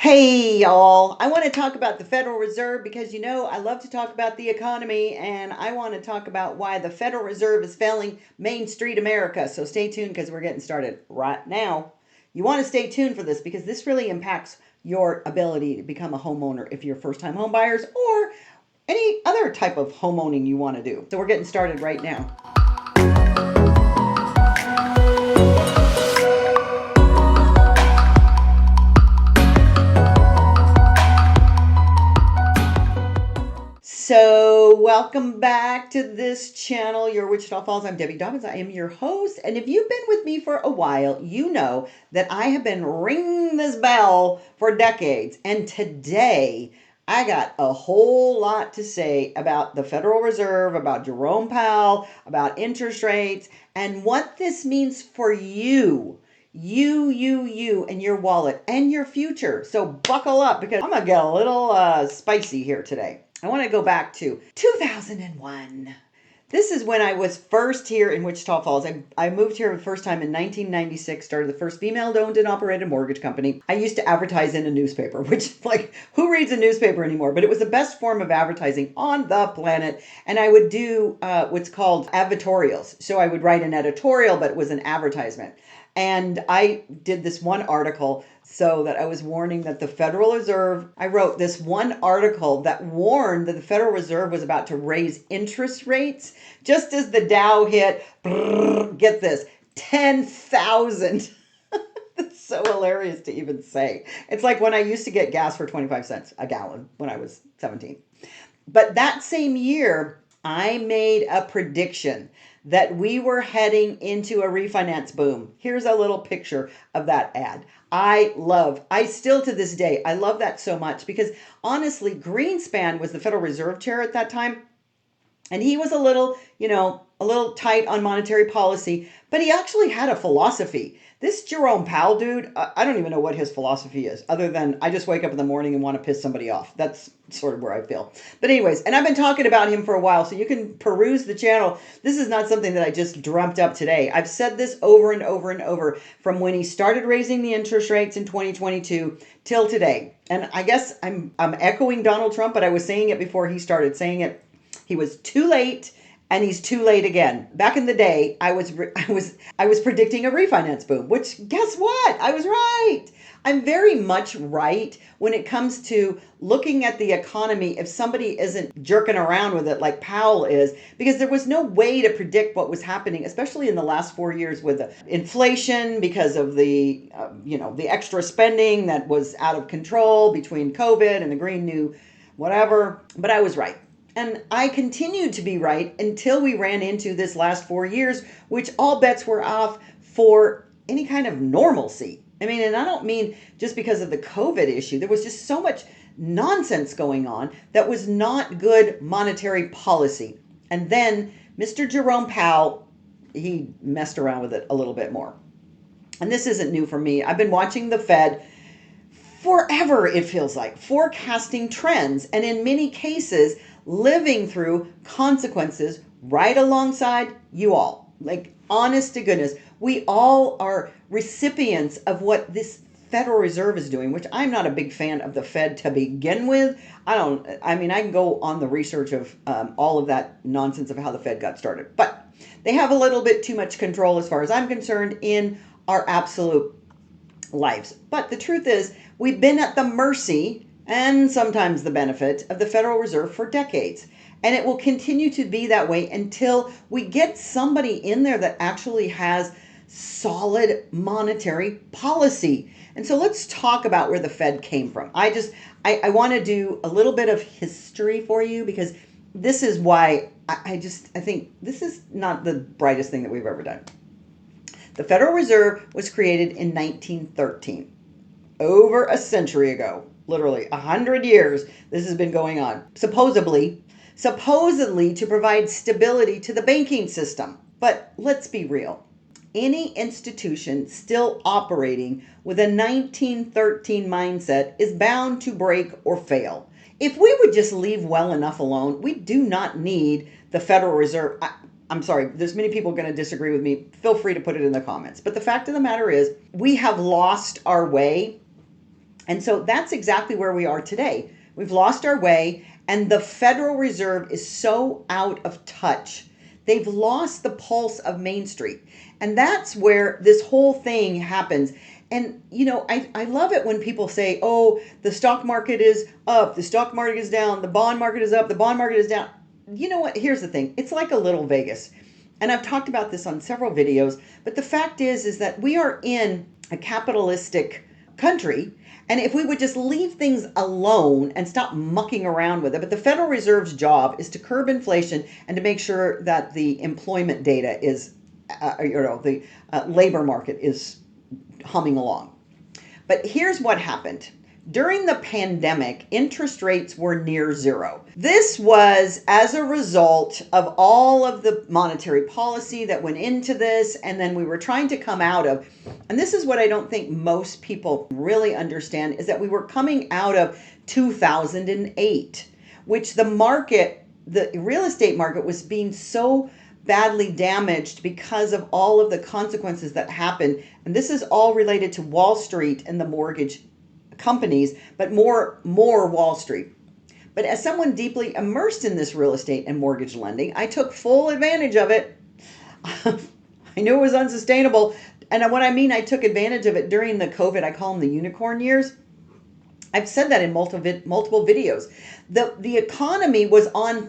Hey, y'all. I want to talk about the Federal Reserve because I love to talk about the economy and I want to talk about why the Federal Reserve is failing Main Street America. So stay tuned because we're getting started right now. You want to stay tuned for this because this really impacts your ability to become a homeowner if you're first time home buyers or any other type of homeowning you want to do. So we're getting started right now. So, welcome back to this channel, Your Wichita Falls. I'm Debbie Dobbins. I am your host. And if you've been with me for a while, you know that I have been ringing this bell for decades. And today, I got a whole lot to say about the Federal Reserve, about Jerome Powell, about interest rates, and what this means for you. You, and your wallet and your future. So buckle up because I'm going to get a little spicy here today. I want to go back to 2001. This is when I was first here in Wichita Falls. I moved here the first time in 1996, started the first female-owned and operated mortgage company. I used to advertise in a newspaper, which, who reads a newspaper anymore? But it was the best form of advertising on the planet. And I would do what's called advertorials. So I would write an editorial, but it was an advertisement. And I did this one article so that I was warning that the Federal Reserve, I wrote this one article that warned that the Federal Reserve was about to raise interest rates just as the Dow hit, get this, 10,000. It's so hilarious to even say. It's like when I used to get gas for 25 cents a gallon when I was 17. But that same year, I made a prediction that we were heading into a refinance boom. Here's a little picture of that ad. I still to this day, I love that so much because honestly, Greenspan was the Federal Reserve Chair at that time. And he was a little tight on monetary policy, but he actually had a philosophy. This Jerome Powell dude, I don't even know what his philosophy is, other than I just wake up in the morning and want to piss somebody off. That's sort of where I feel. But anyways, and I've been talking about him for a while, so you can peruse the channel. This is not something that I just dreamt up today. I've said this over and over and over from when he started raising the interest rates in 2022 till today. And I guess I'm echoing Donald Trump, but I was saying it before he started saying it. He was too late and he's too late again. Back in the day, I was predicting a refinance boom, which guess what? I was right. I'm very much right when it comes to looking at the economy if somebody isn't jerking around with it like Powell is, because there was no way to predict what was happening, especially in the last 4 years with the inflation because of the extra spending that was out of control between COVID and the Green New whatever. But I was right. And I continued to be right until we ran into this last 4 years, which all bets were off for any kind of normalcy. I mean, and I don't mean just because of the COVID issue. There was just so much nonsense going on that was not good monetary policy. And then Mr. Jerome Powell, he messed around with it a little bit more. And this isn't new for me. I've been watching the Fed forever, it feels like, forecasting trends, and in many cases, living through consequences right alongside you all. Like, honest to goodness, we all are recipients of what this Federal Reserve is doing, which I'm not a big fan of the Fed to begin with. I can go on the research of all of that nonsense of how the Fed got started, but they have a little bit too much control as far as I'm concerned in our absolute lives. But the truth is, we've been at the mercy and sometimes the benefit of the Federal Reserve for decades. And it will continue to be that way until we get somebody in there that actually has solid monetary policy. And so let's talk about where the Fed came from. I want to do a little bit of history for you because this is why I think this is not the brightest thing that we've ever done. The Federal Reserve was created in 1913, over a century ago, literally 100 years this has been going on, supposedly to provide stability to the banking system. But let's be real. Any institution still operating with a 1913 mindset is bound to break or fail. If we would just leave well enough alone, we do not need the Federal Reserve. I'm sorry, there's many people going to disagree with me. Feel free to put it in the comments. But the fact of the matter is, we have lost our way And so that's exactly where we are today. We've lost our way, and the Federal Reserve is so out of touch. They've lost the pulse of Main Street. And that's where this whole thing happens. And, I love it when people say, oh, the stock market is up, the stock market is down, the bond market is up, the bond market is down. You know what? Here's the thing. It's like a little Vegas. And I've talked about this on several videos, but the fact is that we are in a capitalistic country. And if we would just leave things alone and stop mucking around with it, but the Federal Reserve's job is to curb inflation and to make sure that the employment data is, the labor market is humming along. But here's what happened. During the pandemic, interest rates were near zero. This was as a result of all of the monetary policy that went into this, and then we were trying to come out of. And this is what I don't think most people really understand, is that we were coming out of 2008, which the real estate market was being so badly damaged because of all of the consequences that happened. And this is all related to Wall Street and the mortgage companies, but more Wall Street. But as someone deeply immersed in this real estate and mortgage lending, I took full advantage of it. I knew it was unsustainable. And what I mean, I took advantage of it during the COVID, I call them the unicorn years. I've said that in multiple videos. The economy was on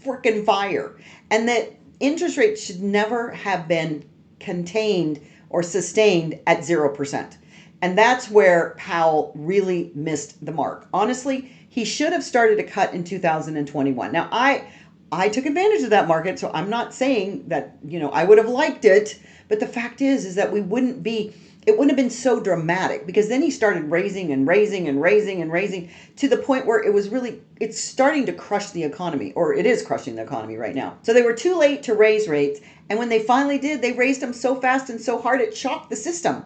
freaking fire, and that interest rates should never have been contained or sustained at 0%. And that's where Powell really missed the mark. Honestly, he should have started to cut in 2021. Now, I took advantage of that market, so I'm not saying that, I would have liked it, but the fact is that it wouldn't have been so dramatic, because then he started raising and raising and raising and raising to the point where it's starting to crush the economy, or it is crushing the economy right now. So they were too late to raise rates. And when they finally did, they raised them so fast and so hard, it shocked the system.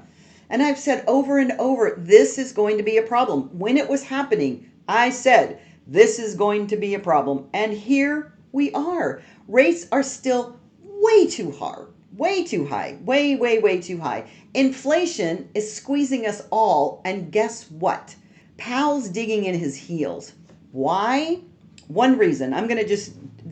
And I've said over and over, this is going to be a problem. When it was happening, I said, this is going to be a problem. And here we are. Rates are still way too hard, way too high, way, way, way too high. Inflation is squeezing us all. And guess what? Powell's digging in his heels. Why? One reason.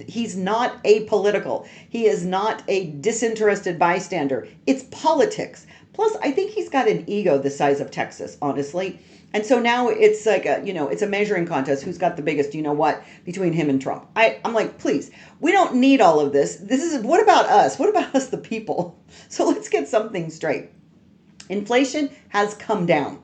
He's not apolitical. He is not a disinterested bystander. It's politics. Plus, I think he's got an ego the size of Texas, honestly. And so now it's like it's a measuring contest. Who's got the biggest, between him and Trump. I'm like, please, we don't need all of this. What about us? What about us, the people? So let's get something straight. Inflation has come down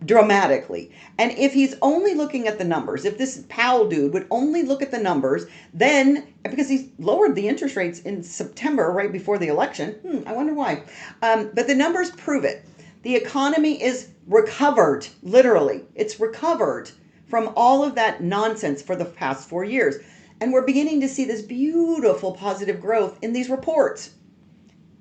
dramatically. And if he's only looking at the numbers, if this Powell dude would only look at the numbers, then, because he's lowered the interest rates in September, right before the election, I wonder why. But the numbers prove it. The economy is recovered, literally. It's recovered from all of that nonsense for the past 4 years. And we're beginning to see this beautiful positive growth in these reports,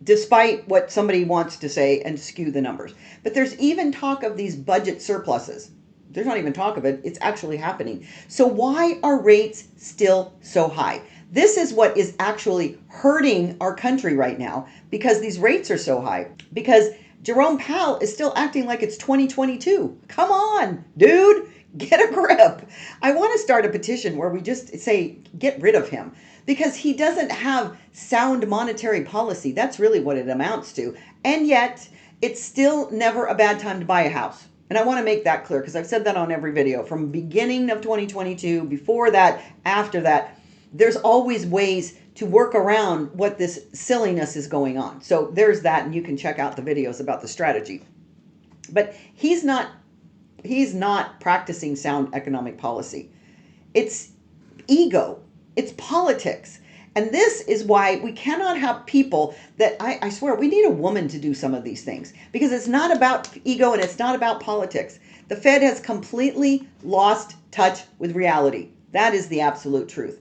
despite what somebody wants to say and skew the numbers. But there's even talk of these budget surpluses. There's not even talk of it. It's actually happening. So why are rates still so high? This is what is actually hurting our country right now, because these rates are so high. Because Jerome Powell is still acting like it's 2022. Come on, dude, get a grip. I want to start a petition where we just say, get rid of him. Because he doesn't have sound monetary policy. That's really what it amounts to. And yet, it's still never a bad time to buy a house. And I want to make that clear, because I've said that on every video. From beginning of 2022, before that, after that, there's always ways to work around what this silliness is going on. So there's that, and you can check out the videos about the strategy. But he's not practicing sound economic policy. It's ego. It's politics. And this is why we cannot have people that, I swear, we need a woman to do some of these things, because it's not about ego and it's not about politics. The Fed has completely lost touch with reality. That is the absolute truth.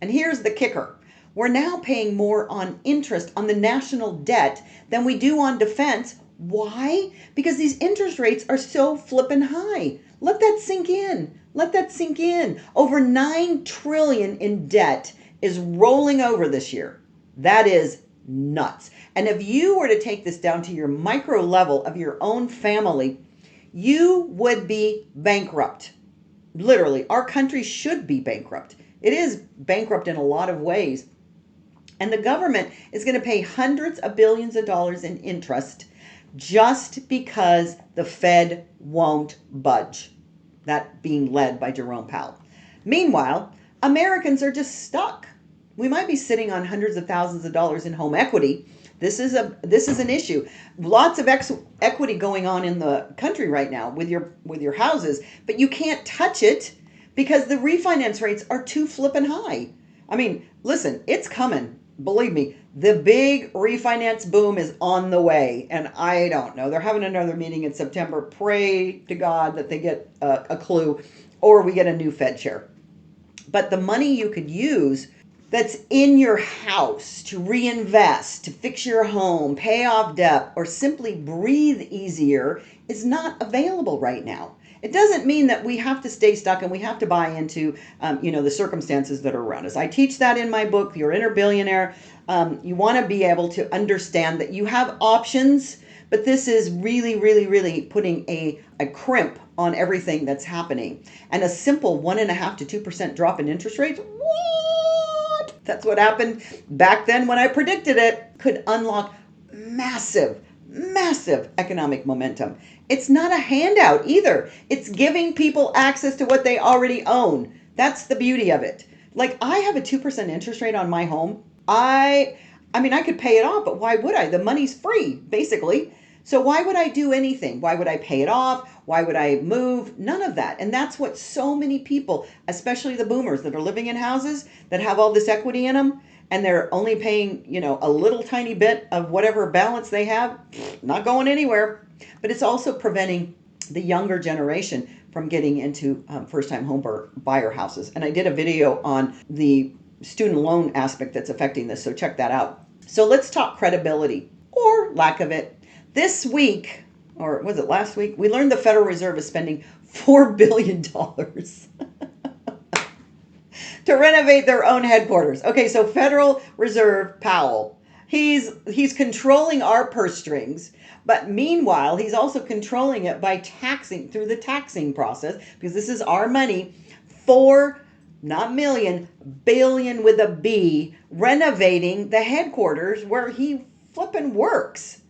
And here's the kicker. We're now paying more on interest on the national debt than we do on defense. Why? Because these interest rates are so flippin' high. Let that sink in. Let that sink in. Over $9 trillion in debt is rolling over this year. That is nuts. And if you were to take this down to your micro level of your own family, you would be bankrupt. Literally, our country should be bankrupt. It is bankrupt in a lot of ways. And the government is going to pay hundreds of billions of dollars in interest just because the Fed won't budge. That being led by Jerome Powell. Meanwhile, Americans are just stuck. We might be sitting on hundreds of thousands of dollars in home equity. This is an issue. Lots of equity going on in the country right now with your houses, but you can't touch it because the refinance rates are too flippin' high. I mean, listen, it's coming. Believe me, the big refinance boom is on the way. And I don't know. They're having another meeting in September. Pray to God that they get a clue or we get a new Fed chair. But the money you could use that's in your house to reinvest, to fix your home, pay off debt, or simply breathe easier is not available right now. It doesn't mean that we have to stay stuck and we have to buy into, the circumstances that are around us. I teach that in my book, Your Inner Billionaire. You want to be able to understand that you have options, but this is really, really, really putting a crimp on everything that's happening. And a simple 1.5% to 2% drop in interest rates, what? That's what happened back then when I predicted it, could unlock massive economic momentum. It's not a handout either. It's giving people access to what they already own. That's the beauty of it. Like I have a 2% interest rate on my home. I mean, I could pay it off, but why would I? The money's free, basically. So why would I do anything? Why would I pay it off? Why would I move? None of that. And that's what so many people, especially the boomers that are living in houses that have all this equity in them, and they're only paying, a little tiny bit of whatever balance they have, not going anywhere. But it's also preventing the younger generation from getting into first-time home buyer houses. And I did a video on the student loan aspect that's affecting this, so check that out. So let's talk credibility, or lack of it. This week, or was it last week, we learned the Federal Reserve is spending $4 billion to renovate their own headquarters. Okay, so Federal Reserve Powell, he's controlling our purse strings, but meanwhile, he's also controlling it by taxing through the taxing process, because this is our money, not million, billion with a B, renovating the headquarters where he flippin' works.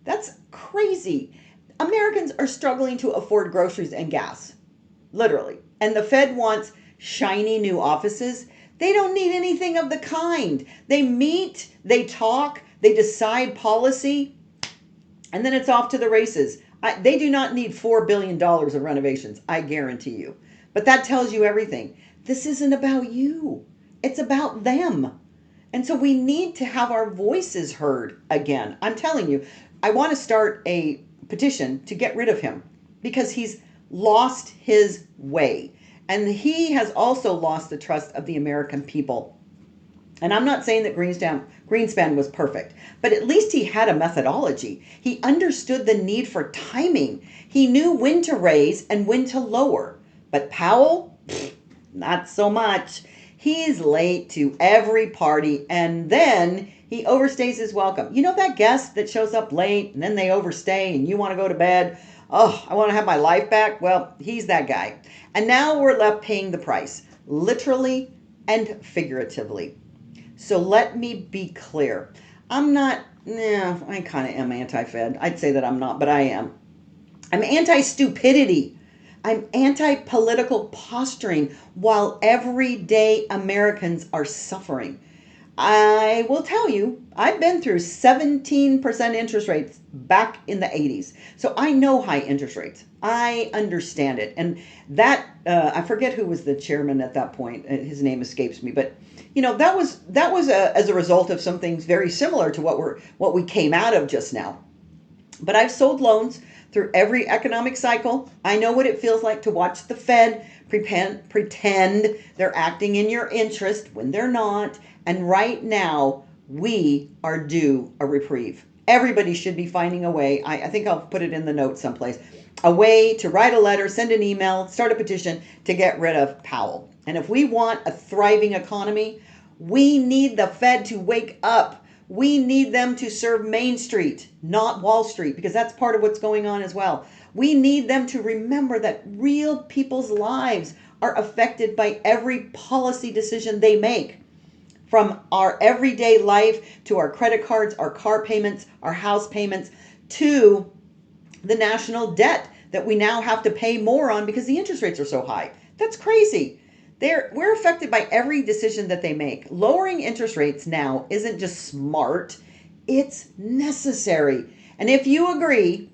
That's crazy. Americans are struggling to afford groceries and gas, literally. And the Fed wants shiny new offices. They don't need anything of the kind. They meet, they talk, they decide policy, and then it's off to the races. They do not need $4 billion of renovations, I guarantee you. But that tells you everything. This isn't about you. It's about them. And so we need to have our voices heard again. I'm telling you, I want to start a petition to get rid of him because he's lost his way. And he has also lost the trust of the American people. And I'm not saying that Greenspan was perfect, but at least he had a methodology. He understood the need for timing. He knew when to raise and when to lower. But Powell, not so much. He's late to every party, and then he overstays his welcome. You know that guest that shows up late and then they overstay and you want to go to bed? Oh, I want to have my life back. Well, he's that guy. And now we're left paying the price, literally and figuratively. So let me be clear. I kind of am anti-Fed. I'd say that I'm not, but I am. I'm anti-stupidity. I'm anti-political posturing while everyday Americans are suffering. I will tell you, I've been through 17% interest rates back in the 80s. So I know high interest rates. I understand it. And that, I forget who was the chairman at that point. His name escapes me. But, that was as a result of some things very similar to what we came out of just now. But I've sold loans through every economic cycle. I know what it feels like to watch the Fed pretend they're acting in your interest when they're not. And right now, we are due a reprieve. Everybody should be finding a way. I think I'll put it in the notes someplace. A way to write a letter, send an email, start a petition to get rid of Powell. And if we want a thriving economy, we need the Fed to wake up. We need them to serve Main Street, not Wall Street, because that's part of what's going on as well. We need them to remember that real people's lives are affected by every policy decision they make. From our everyday life to our credit cards, our car payments, our house payments, to the national debt that we now have to pay more on because the interest rates are so high. That's crazy. We're affected by every decision that they make. Lowering interest rates now isn't just smart, it's necessary. And if you agree,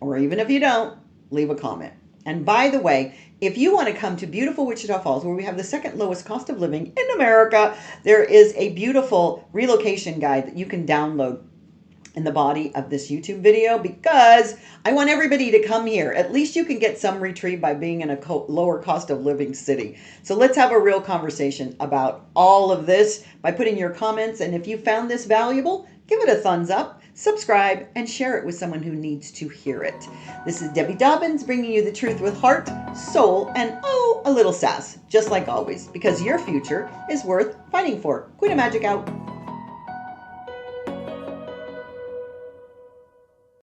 or even if you don't, leave a comment. And by the way, if you want to come to beautiful Wichita Falls, where we have the second lowest cost of living in America, there is a beautiful relocation guide that you can download in the body of this YouTube video, because I want everybody to come here. At least you can get some retrieve by being in a lower cost of living city. So let's have a real conversation about all of this by putting your comments. And if you found this valuable, give it a thumbs up, subscribe, and share it with someone who needs to hear it. This is Debbie Dobbins bringing you the truth with heart, soul, and a little sass, just like always, because your future is worth fighting for. Queen of Magic out.